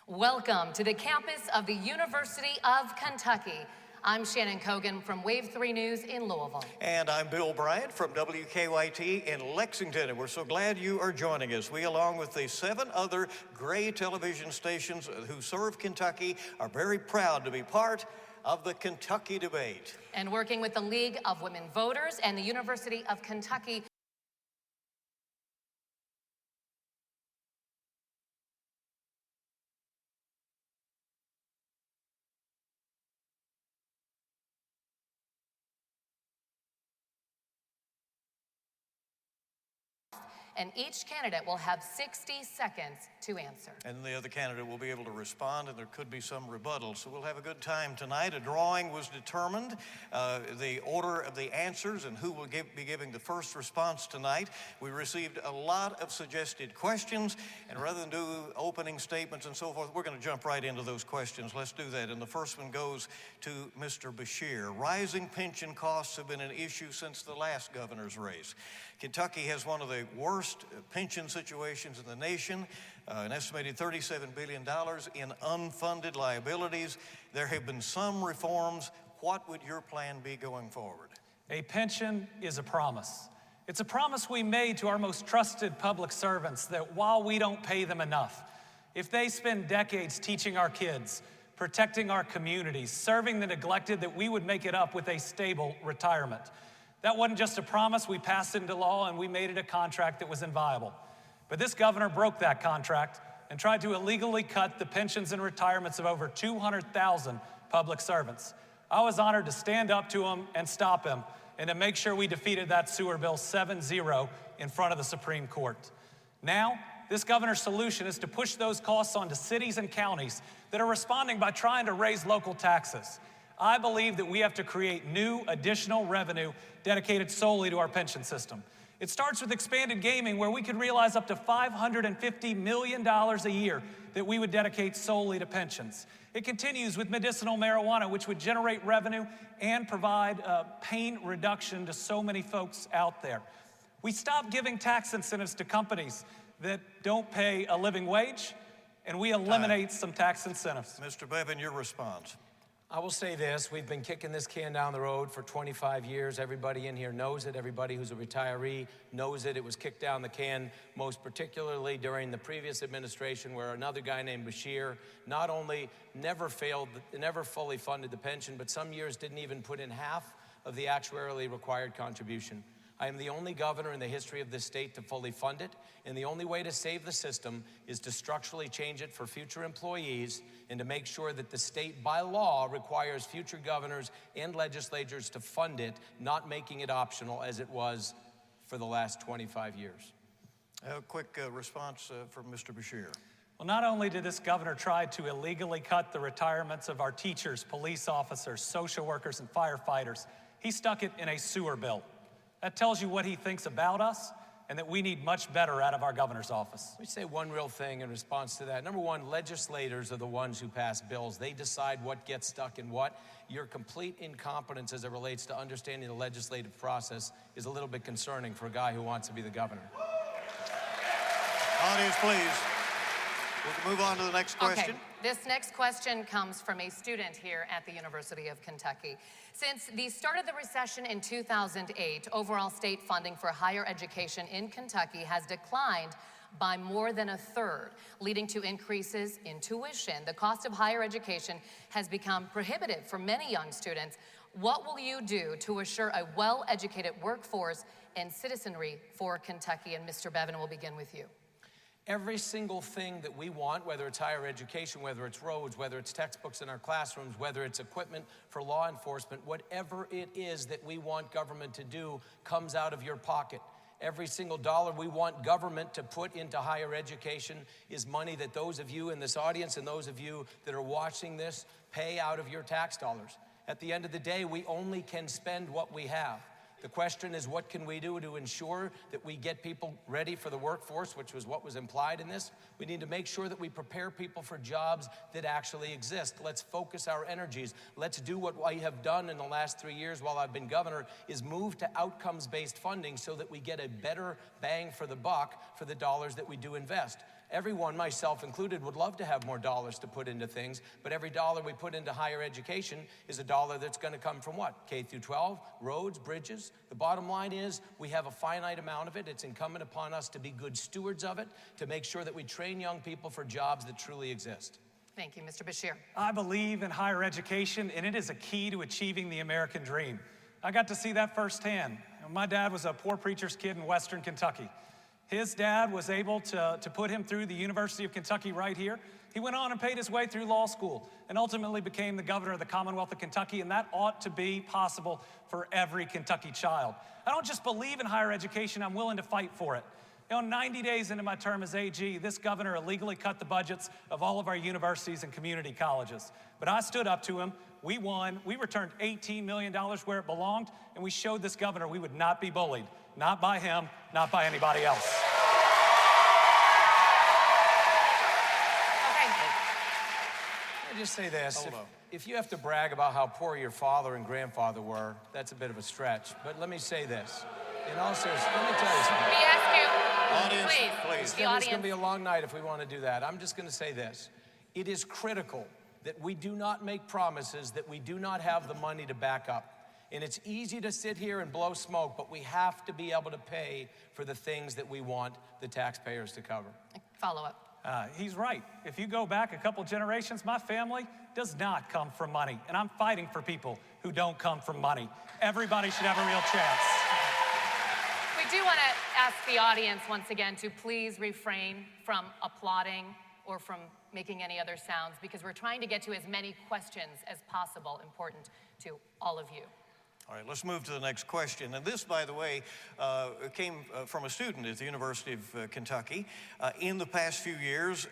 Welcome to the campus of the University of Kentucky. I'm Shannon Cogan from Wave 3 News in Louisville. And I'm Bill Bryant from WKYT in Lexington, and we're so glad you are joining us. We, along with the 7 other Gray television stations who serve Kentucky, are very proud to be part of the Kentucky debate. And working with the League of Women Voters and the University of Kentucky, and each candidate will have 60 seconds to answer. And the other candidate will be able to respond, and there could be some rebuttal. So we'll have a good time tonight. A drawing was determined, the order of the answers and who will be giving the first response tonight. We received a lot of suggested questions, and rather than do opening statements and so forth, we're going to jump right into those questions. Let's do that. And the first one goes to Mr. Beshear. Rising pension costs have been an issue since the last governor's race. Kentucky has one of the worst pension situations in the nation, an estimated $37 billion in unfunded liabilities. There have been some reforms. What would your plan be going forward? A pension is a promise. It's a promise we made to our most trusted public servants that while we don't pay them enough, if they spend decades teaching our kids, protecting our communities, serving the neglected, that we would make it up with a stable retirement. That wasn't just a promise. We passed it into law and we made it a contract that was inviolable. But this governor broke that contract and tried to illegally cut the pensions and retirements of over 200,000 public servants. I was honored to stand up to him and stop him and to make sure we defeated that sewer bill 7-0 in front of the Supreme Court. Now, this governor's solution is to push those costs onto cities and counties that are responding by trying to raise local taxes. I believe that we have to create new additional revenue dedicated solely to our pension system. It starts with expanded gaming, where we could realize up to $550 million a year that we would dedicate solely to pensions. It continues with medicinal marijuana, which would generate revenue and provide pain reduction to so many folks out there. We stop giving tax incentives to companies that don't pay a living wage, and we eliminate some tax incentives. Mr. Bevin, your response. I will say this, we've been kicking this can down the road for 25 years. Everybody in here knows it. Everybody who's a retiree knows it. It was kicked down the can, most particularly during the previous administration, where another guy named Beshear not only never fully funded the pension, but some years didn't even put in half of the actuarially required contribution. I am the only governor in the history of this state to fully fund it, and the only way to save the system is to structurally change it for future employees and to make sure that the state, by law, requires future governors and legislatures to fund it, not making it optional as it was for the last 25 years. A quick response from Mr. Beshear. Well, not only did this governor try to illegally cut the retirements of our teachers, police officers, social workers, and firefighters, he stuck it in a sewer bill. That tells you what he thinks about us and that we need much better out of our governor's office. Let me say one real thing in response to that. Number one, legislators are the ones who pass bills. They decide what gets stuck in what. Your complete incompetence as it relates to understanding the legislative process is a little bit concerning for a guy who wants to be the governor. Audience, please. We'll move on to the next question. Okay, this next question comes from a student here at the University of Kentucky. Since the start of the recession in 2008, overall state funding for higher education in Kentucky has declined by more than a third, leading to increases in tuition. The cost of higher education has become prohibitive for many young students. What will you do to assure a well-educated workforce and citizenry for Kentucky? And Mr. Bevin, we'll begin with you. Every single thing that we want, whether it's higher education, whether it's roads, whether it's textbooks in our classrooms, whether it's equipment for law enforcement, whatever it is that we want government to do comes out of your pocket. Every single dollar we want government to put into higher education is money that those of you in this audience and those of you that are watching this pay out of your tax dollars. At the end of the day, we only can spend what we have. The question is, what can we do to ensure that we get people ready for the workforce, which was what was implied in this? We need to make sure that we prepare people for jobs that actually exist. Let's focus our energies. Let's do what I have done in the last 3 years while I've been governor, is move to outcomes-based funding so that we get a better bang for the buck for the dollars that we do invest. Everyone, myself included, would love to have more dollars to put into things, but every dollar we put into higher education is a dollar that's going to come from what? K through 12, roads, bridges. The bottom line is we have a finite amount of it. It's incumbent upon us to be good stewards of it, to make sure that we train young people for jobs that truly exist. Thank you, Mr. Beshear. I believe in higher education, and it is a key to achieving the American dream. I got to see that firsthand. My dad was a poor preacher's kid in Western Kentucky. His dad was able to put him through the University of Kentucky right here. He went on and paid his way through law school and ultimately became the governor of the Commonwealth of Kentucky, and that ought to be possible for every Kentucky child. I don't just believe in higher education, I'm willing to fight for it. 90 days into my term as AG, this governor illegally cut the budgets of all of our universities and community colleges. But I stood up to him, we won, we returned $18 million where it belonged, and we showed this governor we would not be bullied. Not by him, not by anybody else. Okay. Let me just say this. If you have to brag about how poor your father and grandfather were, that's a bit of a stretch. But let me say this. In all seriousness, let me tell you something. We ask you, Audience, please. It's going to be a long night if we want to do that. I'm just going to say this. It is critical that we do not make promises that we do not have the money to back up. And it's easy to sit here and blow smoke, but we have to be able to pay for the things that we want the taxpayers to cover. Follow up. He's right. If you go back a couple generations, my family does not come from money. And I'm fighting for people who don't come from money. Everybody should have a real chance. We do want to ask the audience once again to please refrain from applauding or from making any other sounds, because we're trying to get to as many questions as possible, important to all of you. All right, let's move to the next question. And this, by the way, came from a student at the University of Kentucky. In the past few years,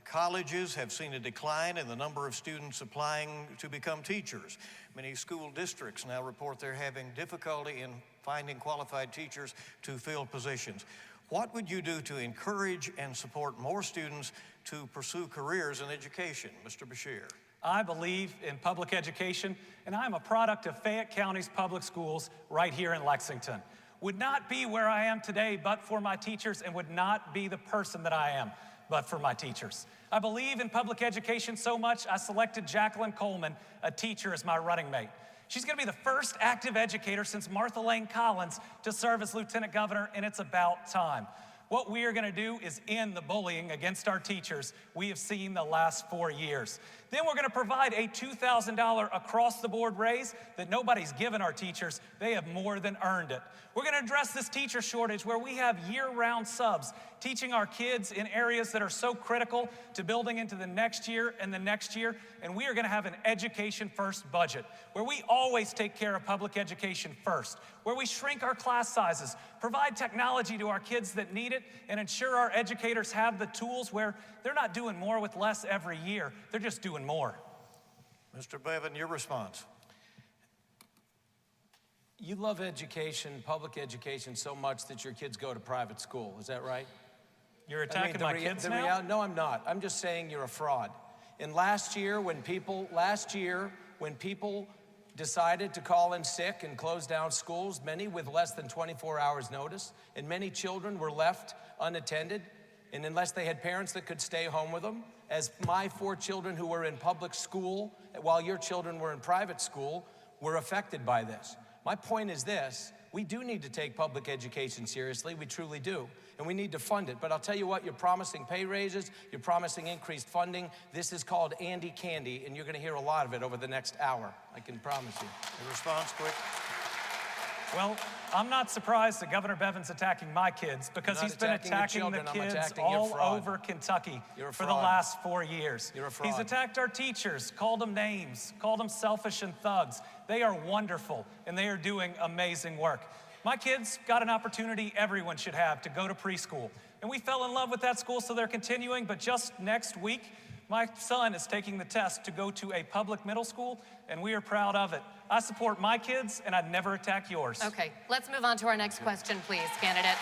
colleges have seen a decline in the number of students applying to become teachers. Many school districts now report they're having difficulty in finding qualified teachers to fill positions. What would you do to encourage and support more students to pursue careers in education? Mr. Beshear. I believe in public education, and I'm a product of Fayette County's public schools right here in Lexington. Would not be where I am today but for my teachers, and would not be the person that I am but for my teachers. I believe in public education so much, I selected Jacqueline Coleman, a teacher, as my running mate. She's gonna be the first active educator since Martha Lane Collins to serve as lieutenant governor, and it's about time. What we are gonna do is end the bullying against our teachers we have seen the last 4 years. Then we're gonna provide a $2,000 across-the-board raise that nobody's given our teachers. They have more than earned it. We're gonna address this teacher shortage where we have year-round subs teaching our kids in areas that are so critical to building into the next year and the next year. And we are gonna have an education-first budget where we always take care of public education first, where we shrink our class sizes, provide technology to our kids that need it, and ensure our educators have the tools where they're not doing more with less every year. They're just doing more. Mr. Bevin, your response. You love education, public education, so much that your kids go to private school. Is that right? You're attacking my kids now? No, I'm not. I'm just saying you're a fraud. And last year when people decided to call in sick and close down schools, many with less than 24 hours notice, and many children were left unattended, and unless they had parents that could stay home with them, as my 4 children who were in public school while your children were in private school were affected by this. My point is this: we do need to take public education seriously, we truly do, and we need to fund it. But I'll tell you what, you're promising pay raises, you're promising increased funding. This is called Andy Candy, and you're gonna hear a lot of it over the next hour, I can promise you. Your response, quick. Well, I'm not surprised that Governor Bevin's attacking my kids because he's been attacking the kids all over Kentucky for the last 4 years. You're a fraud. He's attacked our teachers, called them names, called them selfish and thugs. They are wonderful, and they are doing amazing work. My kids got an opportunity everyone should have to go to preschool, and we fell in love with that school, so they're continuing, but just next week, my son is taking the test to go to a public middle school, and we are proud of it. I support my kids, and I'd never attack yours. Okay, let's move on to our next question, please, candidates.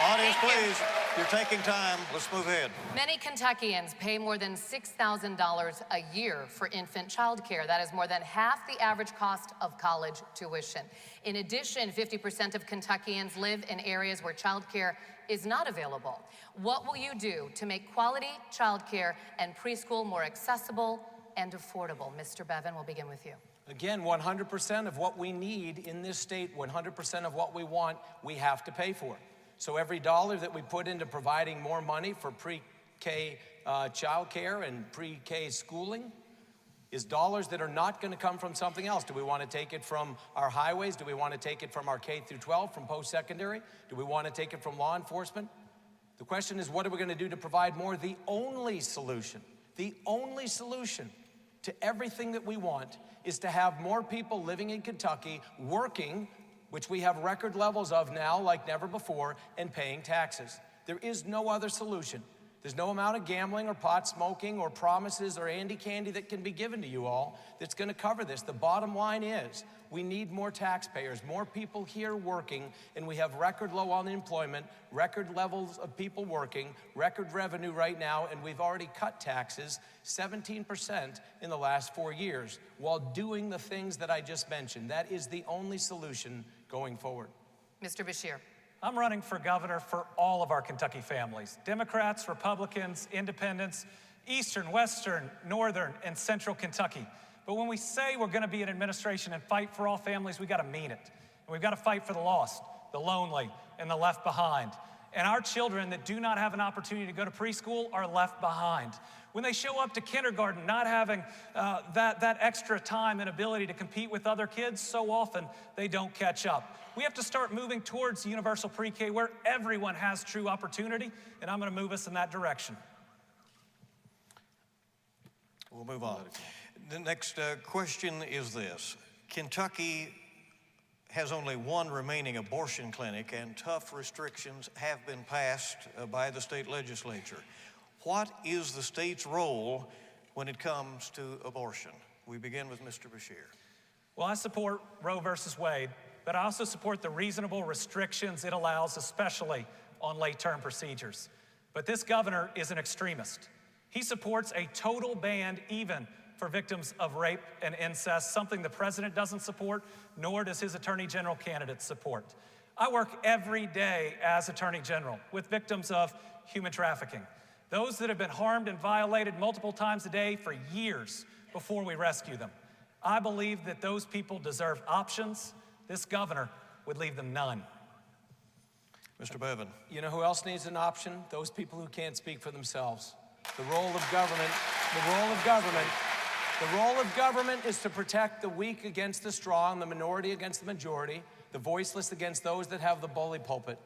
Audience, please. You're taking time. Let's move ahead. Many Kentuckians pay more than $6,000 a year for infant child care. That is more than half the average cost of college tuition. In addition, 50% of Kentuckians live in areas where child care is not available. What will you do to make quality child care and preschool more accessible and affordable? Mr. Bevin, we'll begin with you. Again, 100% of what we need in this state, 100% of what we want, we have to pay for. So every dollar that we put into providing more money for pre-K child care and pre-K schooling is dollars that are not going to come from something else. Do we want to take it from our highways? Do we want to take it from our K through 12, from post-secondary? Do we want to take it from law enforcement? The question is, what are we going to do to provide more? The only solution to everything that we want is to have more people living in Kentucky working, which we have record levels of now like never before, and paying taxes. There is no other solution. There's no amount of gambling or pot smoking or promises or Andy candy that can be given to you all that's going to cover this. The bottom line is we need more taxpayers, more people here working, and we have record low unemployment, record levels of people working, record revenue right now, and we've already cut taxes 17% in the last 4 years while doing the things that I just mentioned. That is the only solution going forward. Mr. Beshear. I'm running for governor for all of our Kentucky families, Democrats, Republicans, independents, Eastern, Western, Northern, and Central Kentucky. But when we say we're going to be an administration and fight for all families, we got to mean it. And we've got to fight for the lost, the lonely, and the left behind. And our children that do not have an opportunity to go to preschool are left behind. When they show up to kindergarten not having that extra time and ability to compete with other kids, so often they don't catch up. We have to start moving towards universal pre-K where everyone has true opportunity, and I'm going to move us in that direction. We'll move on. The next question is this. Kentucky has only one remaining abortion clinic, and tough restrictions have been passed by the state legislature. What is the state's role when it comes to abortion? We begin with Mr. Beshear. Well, I support Roe versus Wade, but I also support the reasonable restrictions it allows, especially on late-term procedures. But this governor is an extremist. He supports a total ban even for victims of rape and incest, something the president doesn't support, nor does his attorney general candidate support. I work every day as attorney general with victims of human trafficking, those that have been harmed and violated multiple times a day for years before we rescue them. I believe that those people deserve options. This governor would leave them none. Mr. Bevin. You know who else needs an option? Those people who can't speak for themselves. The role of government is to protect the weak against the strong, the minority against the majority, the voiceless against those that have the bully pulpit.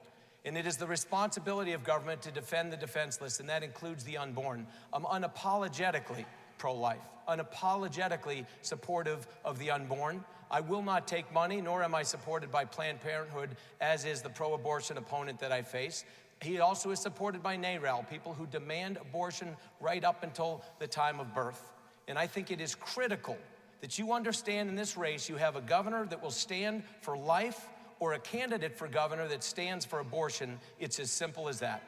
And it is the responsibility of government to defend the defenseless, and that includes the unborn. I'm unapologetically pro-life, unapologetically supportive of the unborn. I will not take money, nor am I supported by Planned Parenthood, as is the pro-abortion opponent that I face. He also is supported by NARAL, people who demand abortion right up until the time of birth. And I think it is critical that you understand in this race, you have a governor that will stand for life or a candidate for governor that stands for abortion. It's as simple as that.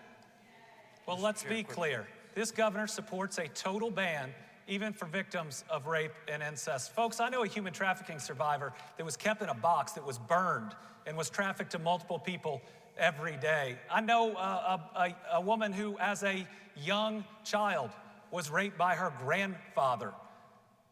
Well, let's be clear. This governor supports a total ban even for victims of rape and incest. Folks, I know a human trafficking survivor that was kept in a box that was burned and was trafficked to multiple people every day. I know a woman who, as a young child, was raped by her grandfather.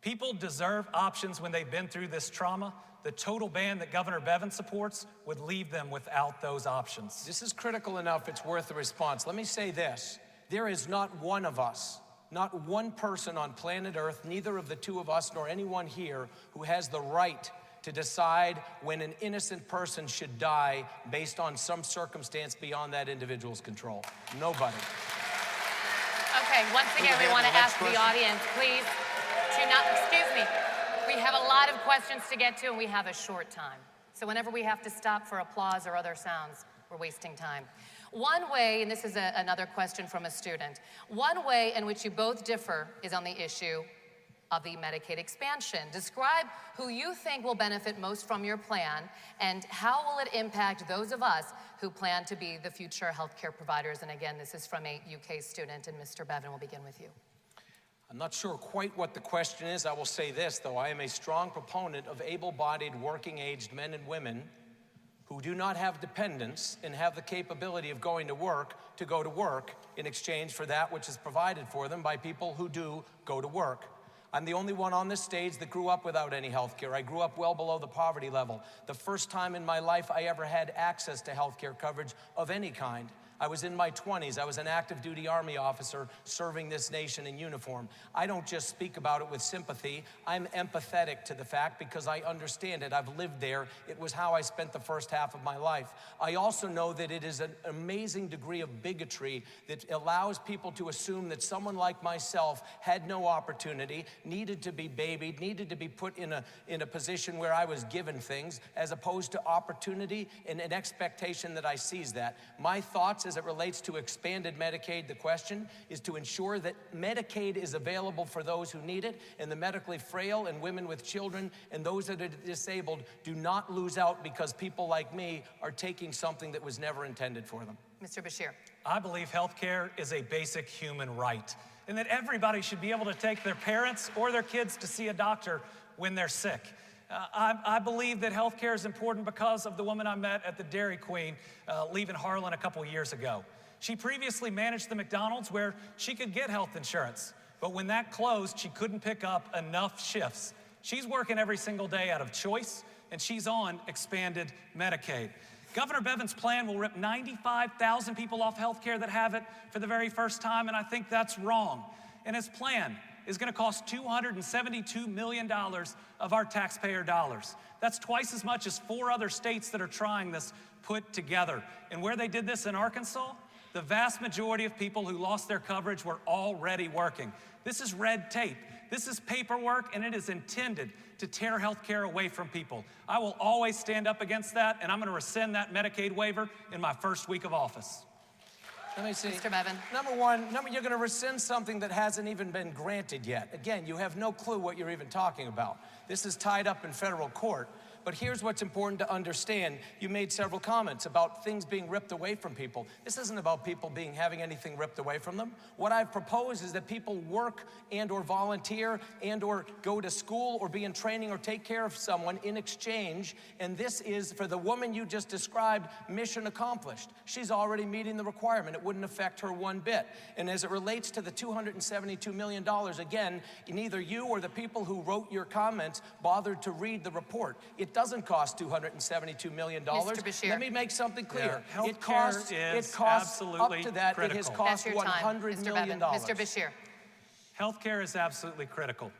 People deserve options when they've been through this trauma. The total ban that Governor Bevin supports would leave them without those options. This is critical enough, it's worth a response. Let me say this. There is not one of us, not one person on planet Earth, neither of the two of us nor anyone here, who has the right to decide when an innocent person should die based on some circumstance beyond that individual's control. Nobody. Okay, once again, we want to ask the audience, please, to not, excuse me, we have a lot of questions to get to and we have a short time. So whenever we have to stop for applause or other sounds, we're wasting time. One way, and this is another question from a student, one way in which you both differ is on the issue of the Medicaid expansion. Describe who you think will benefit most from your plan, and how will it impact those of us who plan to be the future healthcare providers? And again, this is from a UK student, and Mr. Bevin, we'll begin with you. I'm not sure quite what the question is. I will say this, though. I am a strong proponent of able-bodied, working-aged men and women who do not have dependents and have the capability of going to work in exchange for that which is provided for them by people who do go to work. I'm the only one on this stage that grew up without any health care. I grew up well below the poverty level. The first time in my life I ever had access to health care coverage of any kind. I was in my 20s. I was an active duty Army officer serving this nation in uniform. I don't just speak about it with sympathy. I'm empathetic to the fact because I understand it. I've lived there. It was how I spent the first half of my life. I also know that it is an amazing degree of bigotry that allows people to assume that someone like myself had no opportunity, needed to be babied, needed to be put in a position where I was given things, as opposed to opportunity and an expectation that I seize that. My thoughts as it relates to expanded Medicaid, the question is to ensure that Medicaid is available for those who need it, and the medically frail and women with children and those that are disabled do not lose out because people like me are taking something that was never intended for them. Mr. Beshear. I believe health care is a basic human right, and that everybody should be able to take their parents or their kids to see a doctor when they're sick. I believe that health care is important because of the woman I met at the Dairy Queen leaving Harlan a couple years ago. She previously managed the McDonald's where she could get health insurance, but when that closed, she couldn't pick up enough shifts. She's working every single day out of choice, and she's on expanded Medicaid. Governor Bevin's plan will rip 95,000 people off health care that have it for the very first time, and I think that's wrong. And his plan is going to cost $272 million of our taxpayer dollars. That's twice as much as 4 other states that are trying this put together. And where they did this in Arkansas, the vast majority of people who lost their coverage were already working. This is red tape. This is paperwork, and it is intended to tear health care away from people. I will always stand up against that, and I'm going to rescind that Medicaid waiver in my first week of office. Let me see. Mr. Bevin. Number one, you're going to rescind something that hasn't even been granted yet. Again, you have no clue what you're even talking about. This is tied up in federal court. But here's what's important to understand. You made several comments about things being ripped away from people. This isn't about people having anything ripped away from them. What I've proposed is that people work and or volunteer and or go to school or be in training or take care of someone in exchange. And this is, for the woman you just described, mission accomplished. She's already meeting the requirement. It wouldn't affect her one bit. And as it relates to the $272 million, again, neither you or the people who wrote your comments bothered to read the report. It doesn't cost $272 million. Mr. Beshear. Let me make something clear. Yeah, it costs absolutely up to that. critical. It has cost That's your time, $100 Mr. million. Bevin. Mr. Beshear. Healthcare is absolutely critical.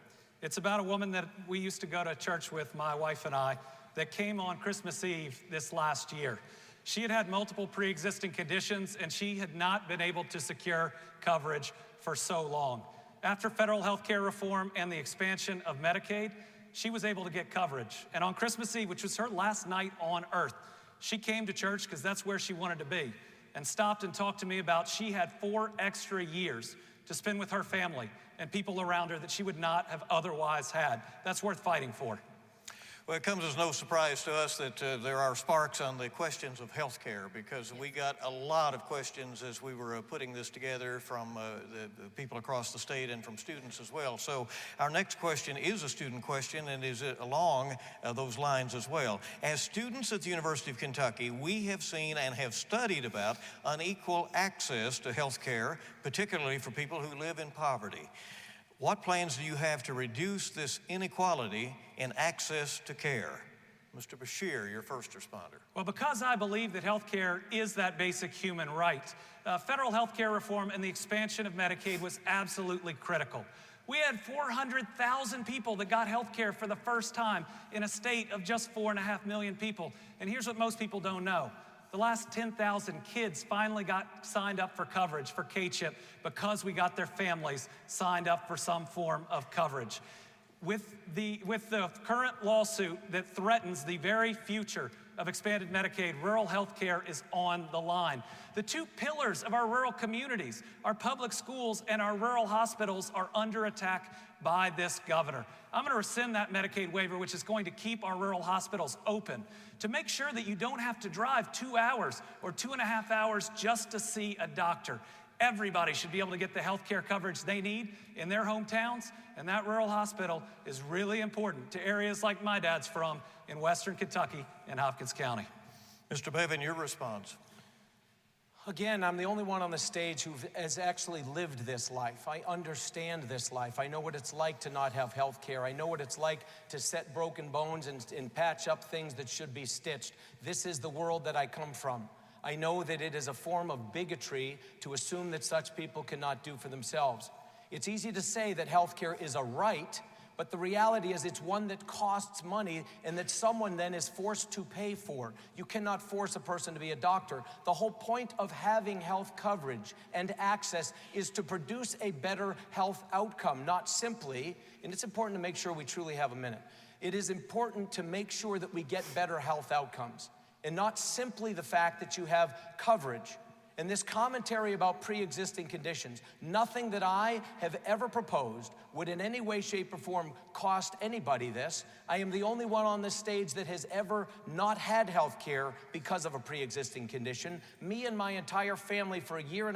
It's about a woman that we used to go to church with, my wife and I, that came on Christmas Eve this last year. She had had multiple pre-existing conditions, and she had not been able to secure coverage for so long. After federal health care reform and the expansion of Medicaid, she was able to get coverage. And on Christmas Eve, which was her last night on earth, she came to church because that's where she wanted to be, and stopped and talked to me about she had 4 extra years to spend with her family and people around her that she would not have otherwise had. That's worth fighting for. Well, it comes as no surprise to us that there are sparks on the questions of health care, because we got a lot of questions as we were putting this together from the people across the state and from students as well. So our next question is a student question and is along those lines as well. As students at the University of Kentucky, we have seen and have studied about unequal access to health care, particularly for people who live in poverty. What plans do you have to reduce this inequality in access to care? Mr. Beshear, your first responder. Well, because I believe that health care is that basic human right, federal health care reform and the expansion of Medicaid was absolutely critical. We had 400,000 people that got health care for the first time in a state of just 4.5 million people. And here's what most people don't know. The last 10,000 kids finally got signed up for coverage for K-CHIP because we got their families signed up for some form of coverage. With the current lawsuit that threatens the very future of expanded Medicaid, rural health care is on the line. The 2 pillars of our rural communities, our public schools and our rural hospitals, are under attack by this governor. I'm going to rescind that Medicaid waiver, which is going to keep our rural hospitals open, to make sure that you don't have to drive 2 hours or 2.5 hours just to see a doctor. Everybody should be able to get the health care coverage they need in their hometowns, and that rural hospital is really important to areas like my dad's from in Western Kentucky and Hopkins County. Mr. Bevin, your response. Again, I'm the only one on the stage who has actually lived this life. I understand this life. I know what it's like to not have health care. I know what it's like to set broken bones and patch up things that should be stitched. This is the world that I come from. I know that it is a form of bigotry to assume that such people cannot do for themselves. It's easy to say that health care is a right, but the reality is it's one that costs money and that someone then is forced to pay for. You cannot force a person to be a doctor. The whole point of having health coverage and access is to produce a better health outcome, not simply, and it's important to make sure we truly have a minute, it is important to make sure that we get better health outcomes, and not simply the fact that you have coverage. And this commentary about pre-existing conditions, nothing that I have ever proposed would in any way, shape, or form cost anybody this. I am the only one on this stage that has ever not had health care because of a pre-existing condition. Me and my entire family for 1.5 years,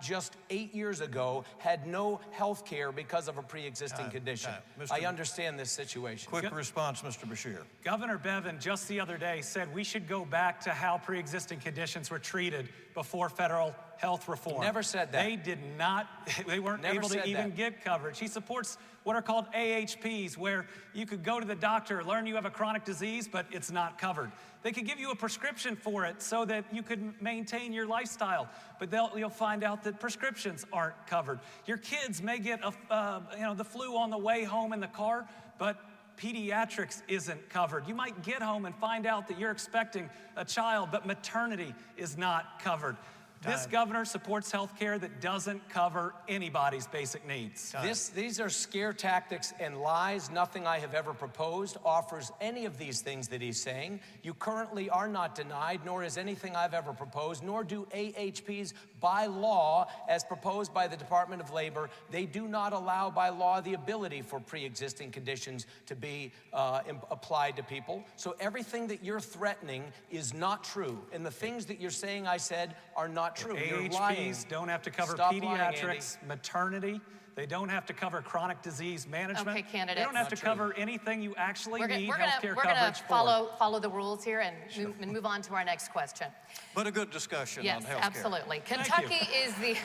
just 8 years ago, had no health care because of a pre-existing condition. I understand this situation. Quick response, Mr. Beshear. Governor Bevin just the other day said we should go back to how pre-existing conditions were treated before federal health reform. Never said that. They did not, they weren't able to even get coverage. He supports what are called AHPs, where you could go to the doctor, learn you have a chronic disease, but it's not covered. They could give you a prescription for it so that you could maintain your lifestyle, but you'll find out that prescriptions aren't covered. Your kids may get the flu on the way home in the car, but pediatrics isn't covered. You might get home and find out that you're expecting a child, but maternity is not covered. This governor supports health care that doesn't cover anybody's basic needs. These are scare tactics and lies. Nothing I have ever proposed offers any of these things that he's saying. You currently are not denied, nor is anything I've ever proposed, nor do AHPs by law, as proposed by the Department of Labor. They do not allow by law the ability for pre-existing conditions to be applied to people. So everything that you're threatening is not true. And the things that you're saying I said are not true. You're lying. AHPs don't have to cover Stop pediatrics, lying, maternity. They don't have to cover chronic disease management. Okay, candidates. They don't have to cover anything you actually need healthcare we're coverage gonna follow the rules here and move on to our next question. But a good discussion on health care. Yes, absolutely. Kentucky is the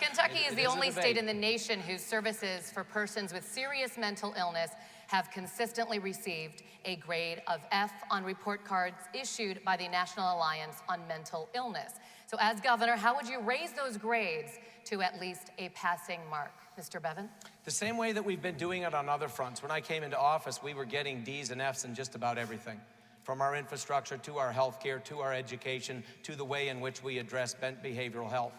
Kentucky is the only state in the nation whose services for persons with serious mental illness have consistently received a grade of F on report cards issued by the National Alliance on Mental Illness. So as governor, how would you raise those grades to at least a passing mark? Mr. Bevin? The same way that we've been doing it on other fronts. When I came into office, we were getting D's and F's in just about everything. From our infrastructure to our health care, to our education, to the way in which we address behavioral health.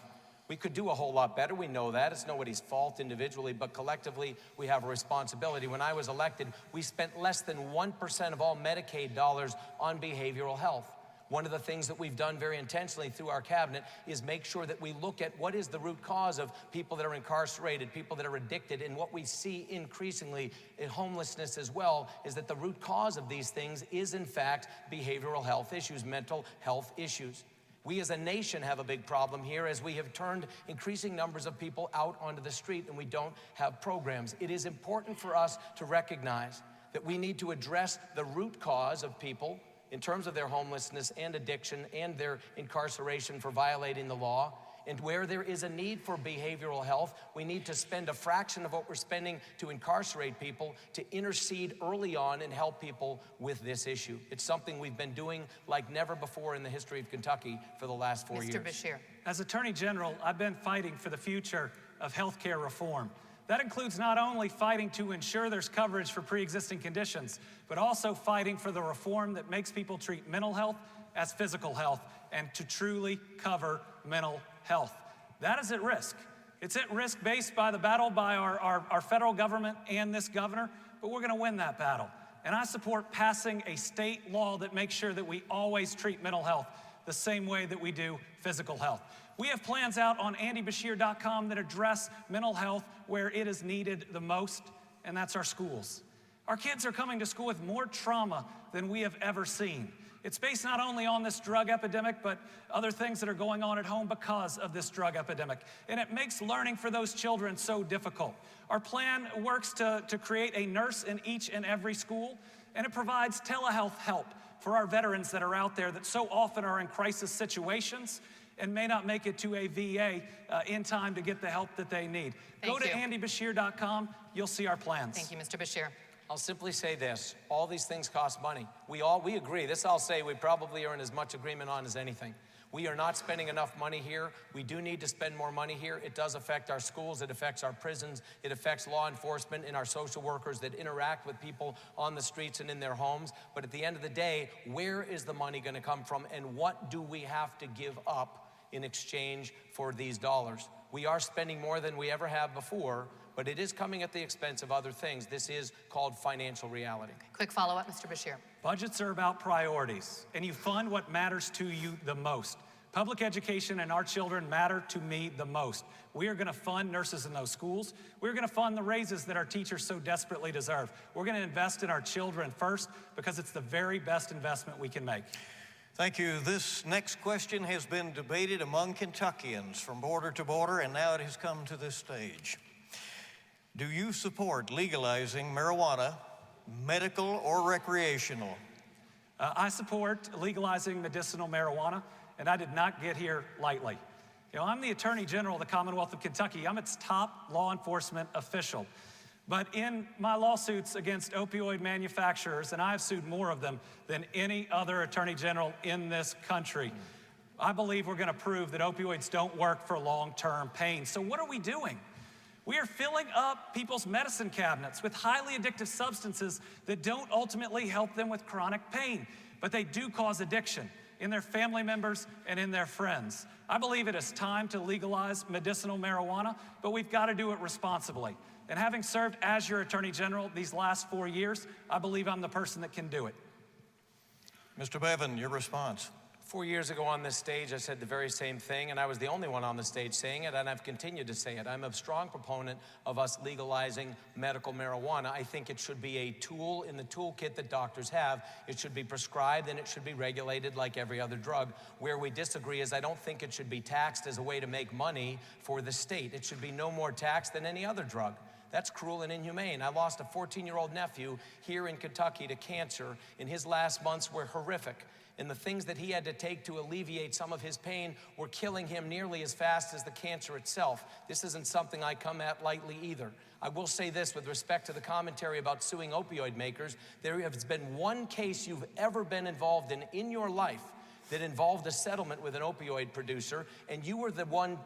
We could do a whole lot better, we know that. It's nobody's fault individually, but collectively we have a responsibility. When I was elected, we spent less than 1% of all Medicaid dollars on behavioral health. One of the things that we've done very intentionally through our cabinet is make sure that we look at what is the root cause of people that are incarcerated, people that are addicted, and what we see increasingly in homelessness as well is that the root cause of these things is in fact behavioral health issues, mental health issues. We as a nation have a big problem here as we have turned increasing numbers of people out onto the street and we don't have programs. It is important for us to recognize that we need to address the root cause of people in terms of their homelessness and addiction and their incarceration for violating the law. And where there is a need for behavioral health, we need to spend a fraction of what we're spending to incarcerate people to intercede early on and help people with this issue. It's something we've been doing like never before in the history of Kentucky for the last 4 years. Mr. Beshear. As Attorney General, I've been fighting for the future of healthcare reform. That includes not only fighting to ensure there's coverage for pre-existing conditions, but also fighting for the reform that makes people treat mental health as physical health and to truly cover mental health. That is at risk. It's at risk based by the battle by our federal government and this governor, but we're gonna win that battle. And I support passing a state law that makes sure that we always treat mental health the same way that we do physical health. We have plans out on andybeshear.com that address mental health where it is needed the most, and that's our schools. Our kids are coming to school with more trauma than we have ever seen. It's based not only on this drug epidemic, but other things that are going on at home because of this drug epidemic. And it makes learning for those children so difficult. Our plan works to create a nurse in each and every school, and it provides telehealth help for our veterans that are out there that so often are in crisis situations and may not make it to a VA in time to get the help that they need. Go to andybeshear.com. You'll see our plans. Thank you, Mr. Beshear. I'll simply say this. All these things cost money. We agree. This I'll say we probably are in as much agreement on as anything. We are not spending enough money here. We do need to spend more money here. It does affect our schools. It affects our prisons. It affects law enforcement and our social workers that interact with people on the streets and in their homes. But at the end of the day, where is the money going to come from, and what do we have to give up in exchange for these dollars? We are spending more than we ever have before, but it is coming at the expense of other things. This is called financial reality. Quick follow-up, Mr. Beshear. Budgets are about priorities, and you fund what matters to you the most. Public education and our children matter to me the most. We are going to fund nurses in those schools. We're going to fund the raises that our teachers so desperately deserve. We're going to invest in our children first because it's the very best investment we can make. Thank you. This next question has been debated among Kentuckians from border to border, and now it has come to this stage. Do you support legalizing marijuana, medical or recreational? I support legalizing medicinal marijuana, and I did not get here lightly. You know, I'm the Attorney General of the Commonwealth of Kentucky. I'm its top law enforcement official. But in my lawsuits against opioid manufacturers, and I've sued more of them than any other Attorney General in this country, I believe we're going to prove that opioids don't work for long-term pain. So what are we doing? We are filling up people's medicine cabinets with highly addictive substances that don't ultimately help them with chronic pain, but they do cause addiction in their family members and in their friends. I believe it is time to legalize medicinal marijuana, but we've got to do it responsibly. And having served as your Attorney General these last 4 years, I believe I'm the person that can do it. Mr. Bevin, your response. 4 years ago on this stage, I said the very same thing, and I was the only one on the stage saying it, and I've continued to say it. I'm a strong proponent of us legalizing medical marijuana. I think it should be a tool in the toolkit that doctors have. It should be prescribed, and it should be regulated like every other drug. Where we disagree is I don't think it should be taxed as a way to make money for the state. It should be no more taxed than any other drug. That's cruel and inhumane. I lost a 14-year-old nephew here in Kentucky to cancer, and his last months were horrific. And the things that he had to take to alleviate some of his pain were killing him nearly as fast as the cancer itself. This isn't something I come at lightly either. I will say this with respect to the commentary about suing opioid makers. There has been one case you've ever been involved in your life that involved a settlement with an opioid producer, and you were the one.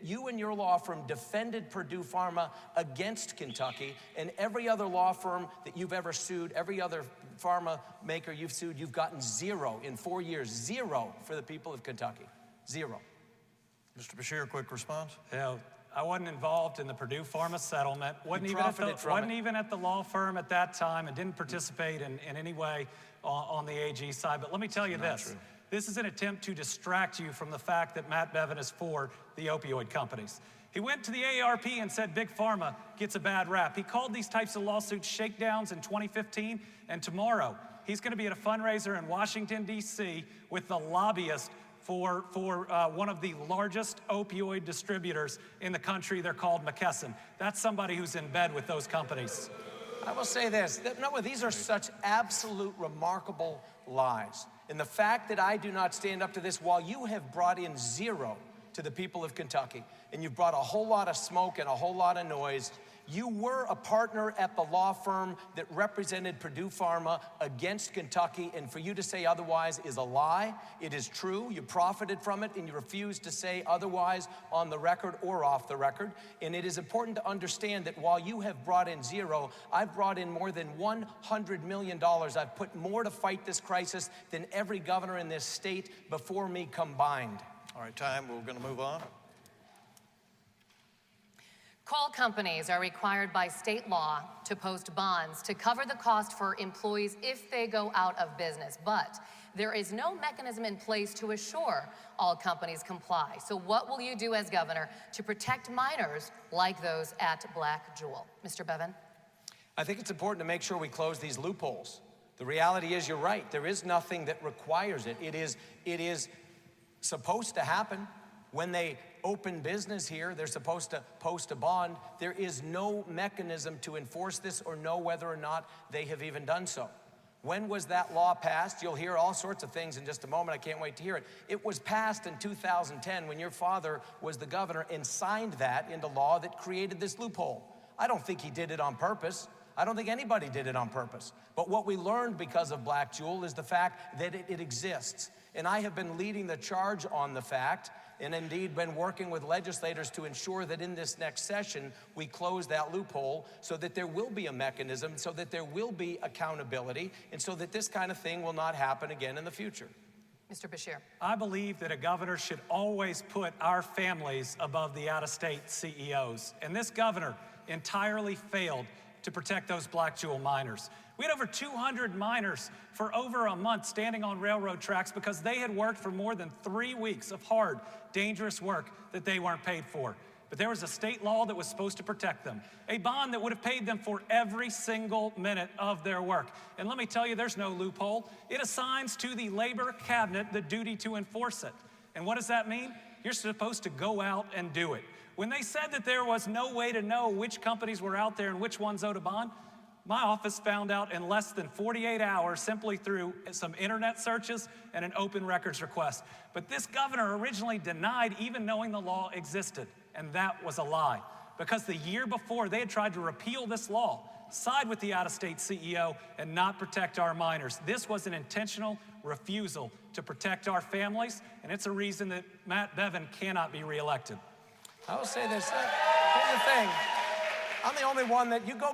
You and your law firm defended Purdue Pharma against Kentucky, and every other law firm that you've ever sued, every other pharma maker you've sued, you've gotten zero in 4 years. Zero for the people of Kentucky. Zero. Mr. Beshear, quick response. You know, I wasn't involved in the Purdue Pharma settlement, wasn't even at the law firm at that time, and didn't participate in any way on the AG side. But let me tell you this. True. This is an attempt to distract you from the fact that Matt Bevin is for the opioid companies. He went to the AARP and said Big Pharma gets a bad rap. He called these types of lawsuits shakedowns in 2015, and tomorrow he's going to be at a fundraiser in Washington, D.C. with the lobbyist for one of the largest opioid distributors in the country. They're called McKesson. That's somebody who's in bed with those companies. I will say this, these are such absolute remarkable lies. And the fact that I do not stand up to this, while you have brought in zero to the people of Kentucky, and you've brought a whole lot of smoke and a whole lot of noise, you were a partner at the law firm that represented Purdue Pharma against Kentucky, and for you to say otherwise is a lie. It is true. You profited from it, and you refuse to say otherwise on the record or off the record. And it is important to understand that while you have brought in zero, I've brought in more than $100 million. I've put more to fight this crisis than every governor in this state before me combined. All right, time. We're going to move on. Coal companies are required by state law to post bonds to cover the cost for employees if they go out of business, but there is no mechanism in place to assure all companies comply. So what will you do as governor to protect miners like those at Black Jewel? Mr. Bevin? I think it's important to make sure we close these loopholes. The reality is, you're right, there is nothing that requires it. It is supposed to happen. When they open business here, they're supposed to post a bond. There is no mechanism to enforce this or know whether or not they have even done so. When was that law passed? You'll hear all sorts of things in just a moment. I can't wait to hear it. It was passed in 2010 when your father was the governor and signed that into law that created this loophole. I don't think he did it on purpose. I don't think anybody did it on purpose. But what we learned because of Black Jewel is the fact that it exists. And I have been leading the charge on the fact, and indeed been working with legislators to ensure that in this next session, we close that loophole so that there will be a mechanism, so that there will be accountability, and so that this kind of thing will not happen again in the future. Mr. Beshear. I believe that a governor should always put our families above the out-of-state CEOs. And this governor entirely failed to protect those Black Jewel miners. We had over 200 miners for over a month standing on railroad tracks because they had worked for more than 3 weeks of hard, dangerous work that they weren't paid for. But there was a state law that was supposed to protect them, a bond that would have paid them for every single minute of their work. And let me tell you, there's no loophole. It assigns to the labor cabinet the duty to enforce it. And what does that mean? You're supposed to go out and do it. When they said that there was no way to know which companies were out there and which ones owed a bond, my office found out in less than 48 hours simply through some internet searches and an open records request. But this governor originally denied even knowing the law existed, and that was a lie. Because the year before, they had tried to repeal this law, side with the out-of-state CEO, and not protect our miners. This was an intentional refusal to protect our families, and it's a reason that Matt Bevin cannot be reelected. I will say this, here's the thing. I'm the only one that, you go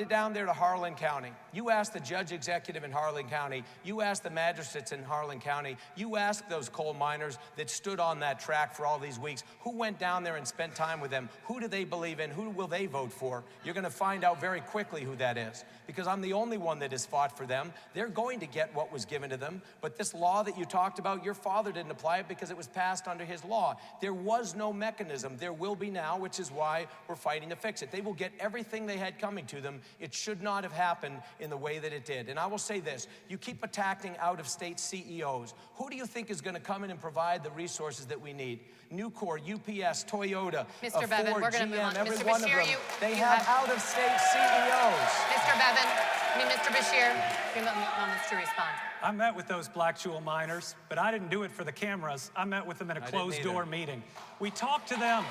down there to Harlan County. You ask the judge executive in Harlan County. You ask the magistrates in Harlan County. You ask those coal miners that stood on that track for all these weeks, who went down there and spent time with them? Who do they believe in? Who will they vote for? You're gonna find out very quickly who that is, because I'm the only one that has fought for them. They're going to get what was given to them. But this law that you talked about, your father didn't apply it because it was passed under his law. There was no mechanism. There will be now, which is why we're fighting to fix it. They will get everything they had coming to them. It should not have happened in the way that it did. And I will say this, you keep attacking out-of-state CEOs. Who do you think is going to come in and provide the resources that we need? Nucor, UPS, Toyota, Mr. Bevin, Ford, we're going to move on. every Mr. one Beshear, of them. They have out-of-state CEOs. Mr. Bevin, Mr. Beshear, a few moments to respond. I met with those Black Jewel miners, but I didn't do it for the cameras. I met with them in a closed-door meeting. We talked to them.